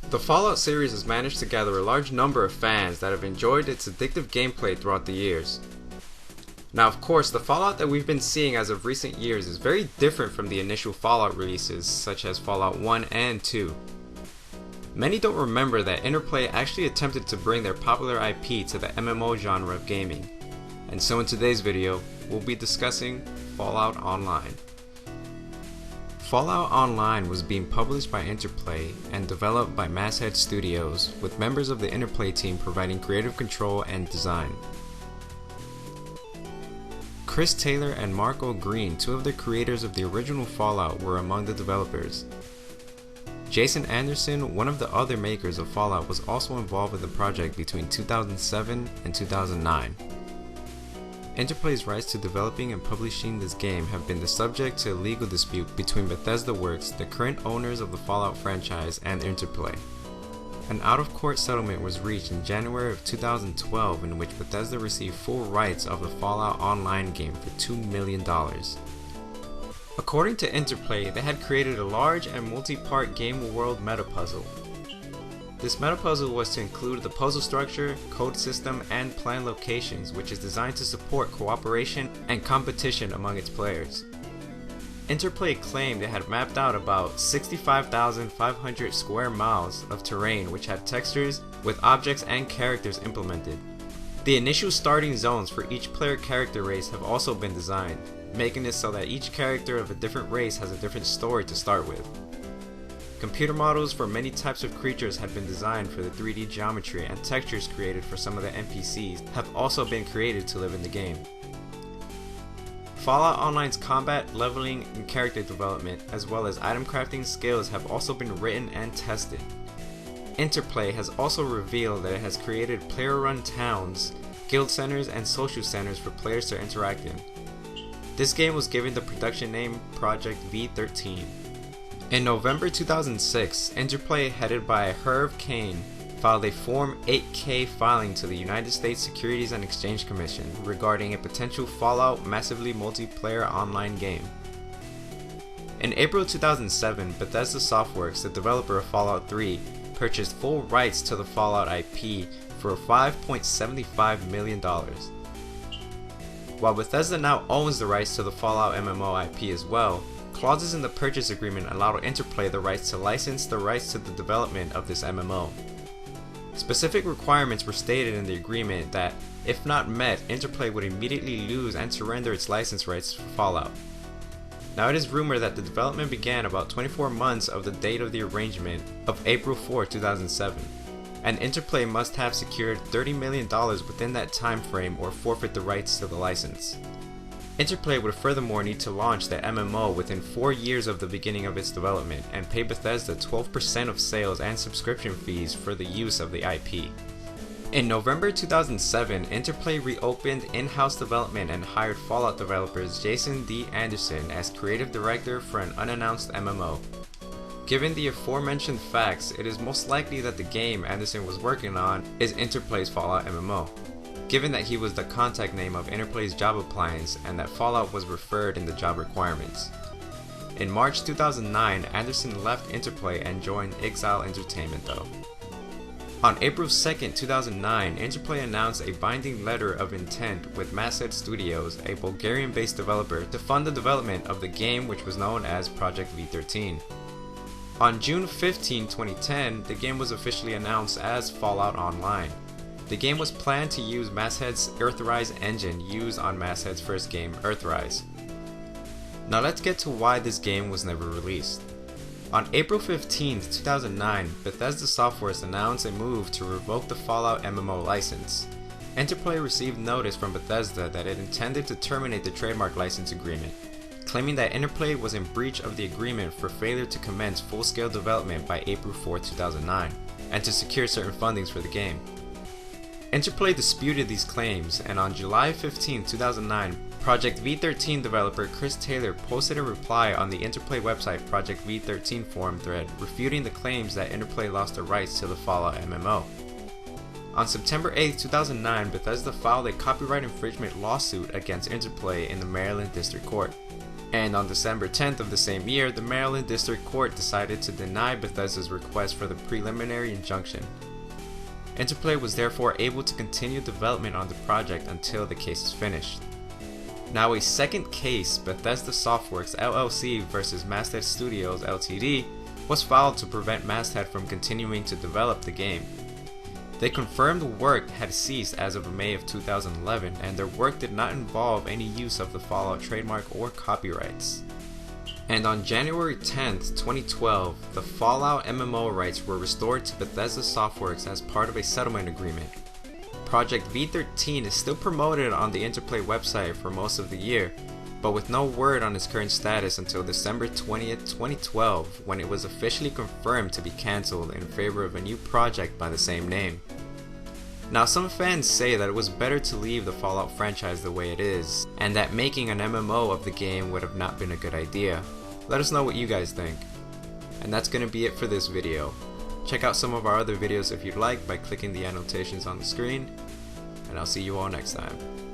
The Fallout series has managed to gather a large number of fans that have enjoyed its addictive gameplay throughout the years. Now, of course, the Fallout that we've been seeing as of recent years is very different from the initial Fallout releases, such as Fallout 1 and 2. Many don't remember that Interplay actually attempted to bring their popular IP to the MMO genre of gaming. And so in today's video, we'll be discussing Fallout Online. Fallout Online was being published by Interplay and developed by Masthead Studios, with members of the Interplay team providing creative control and design. Chris Taylor and Marco Green, two of the creators of the original Fallout, were among the developers. Jason Anderson, one of the other makers of Fallout, was also involved with the project between 2007 and 2009. Interplay's rights to developing and publishing this game have been the subject to a legal dispute between Bethesda Works, the current owners of the Fallout franchise, and Interplay. An out-of-court settlement was reached in January of 2012 in which Bethesda received full rights of the Fallout Online game for $2 million. According to Interplay, they had created a large and multi-part game world meta puzzle. This meta puzzle was to include the puzzle structure, code system, and planned locations, which is designed to support cooperation and competition among its players. Interplay claimed it had mapped out about 65,500 square miles of terrain which had textures with objects and characters implemented. The initial starting zones for each player character race have also been designed, making it so that each character of a different race has a different story to start with. Computer models for many types of creatures have been designed for the 3D geometry, and textures created for some of the NPCs have also been created to live in the game. Fallout Online's combat, leveling, and character development, as well as item crafting skills, have also been written and tested. Interplay has also revealed that it has created player-run towns, guild centers, and social centers for players to interact in. This game was given the production name Project V13. In November 2006, Interplay, headed by Herb Cain, filed a Form 8K filing to the United States Securities and Exchange Commission regarding a potential Fallout massively multiplayer online game. In April 2007, Bethesda Softworks, the developer of Fallout 3, purchased full rights to the Fallout IP for $5.75 million. While Bethesda now owns the rights to the Fallout MMO IP as well, clauses in the purchase agreement allowed Interplay the rights to license the rights to the development of this MMO. Specific requirements were stated in the agreement that, if not met, Interplay would immediately lose and surrender its license rights for Fallout. Now it is rumored that the development began about 24 months of the date of the arrangement of April 4, 2007, and Interplay must have secured $30 million within that time frame or forfeit the rights to the license. Interplay would furthermore need to launch the MMO within 4 years of the beginning of its development and pay Bethesda 12% of sales and subscription fees for the use of the IP. In November 2007, Interplay reopened in-house development and hired Fallout developers Jason D. Anderson as creative director for an unannounced MMO. Given the aforementioned facts, it is most likely that the game Anderson was working on is Interplay's Fallout MMO, given that he was the contact name of Interplay's job appliance and that Fallout was referred in the job requirements. In March 2009, Anderson left Interplay and joined Exile Entertainment though. On April 2, 2009, Interplay announced a binding letter of intent with Masthead Studios, a Bulgarian-based developer, to fund the development of the game, which was known as Project V13. On June 15, 2010, the game was officially announced as Fallout Online. The game was planned to use Masthead's Earthrise engine used on Masthead's first game, Earthrise. Now let's get to why this game was never released. On April 15, 2009, Bethesda Softworks announced a move to revoke the Fallout MMO license. Interplay received notice from Bethesda that it intended to terminate the trademark license agreement, claiming that Interplay was in breach of the agreement for failure to commence full-scale development by April 4, 2009, and to secure certain fundings for the game. Interplay disputed these claims, and on July 15, 2009, Project V13 developer Chris Taylor posted a reply on the Interplay website Project V13 forum thread refuting the claims that Interplay lost the rights to the Fallout MMO. On September 8, 2009, Bethesda filed a copyright infringement lawsuit against Interplay in the Maryland District Court. And on December 10th of the same year, the Maryland District Court decided to deny Bethesda's request for the preliminary injunction. Interplay was therefore able to continue development on the project until the case is finished. Now a second case, Bethesda Softworks LLC vs Masthead Studios Ltd, was filed to prevent Masthead from continuing to develop the game. They confirmed work had ceased as of May of 2011, and their work did not involve any use of the Fallout trademark or copyrights. And on January 10th, 2012, the Fallout MMO rights were restored to Bethesda Softworks as part of a settlement agreement. Project V13 is still promoted on the Interplay website for most of the year, but with no word on its current status until December 20th, 2012, when it was officially confirmed to be cancelled in favor of a new project by the same name. Now some fans say that it was better to leave the Fallout franchise the way it is, and that making an MMO of the game would have not been a good idea. Let us know what you guys think. And that's gonna be it for this video. Check out some of our other videos if you'd like by clicking the annotations on the screen, and I'll see you all next time.